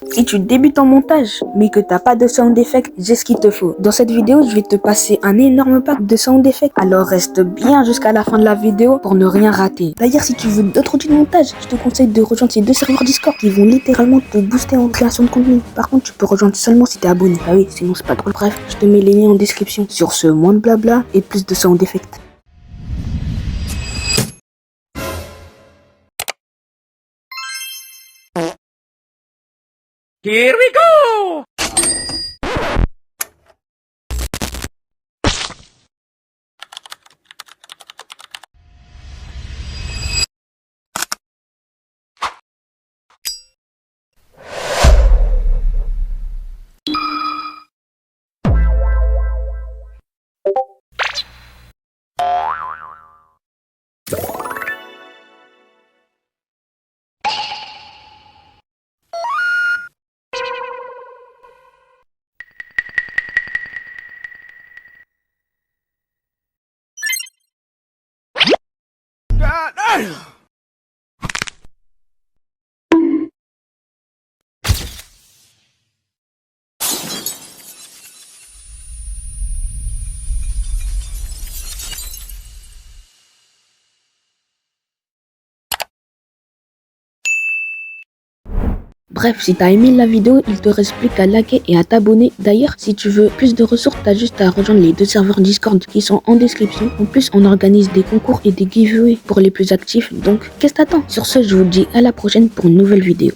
Si tu débutes en montage, mais que t'as pas de sound effect, j'ai ce qu'il te faut. Dans cette vidéo, je vais te passer un énorme pack de sound effect. Alors reste bien jusqu'à la fin de la vidéo pour ne rien rater. D'ailleurs, si tu veux d'autres outils de montage, je te conseille de rejoindre ces deux serveurs Discord qui vont littéralement te booster en création de contenu. Par contre, tu peux rejoindre seulement si t'es abonné. Ah oui, sinon c'est pas drôle. Bref, je te mets les liens en description. Sur ce, moins de blabla et plus de sound effect. Here we go! God damn! Bref, si t'as aimé la vidéo, il te reste plus qu'à liker et à t'abonner. D'ailleurs, si tu veux plus de ressources, t'as juste à rejoindre les deux serveurs Discord qui sont en description. En plus, on organise des concours et des giveaways pour les plus actifs. Donc, qu'est-ce que t'attends? Sur ce, je vous dis à la prochaine pour une nouvelle vidéo.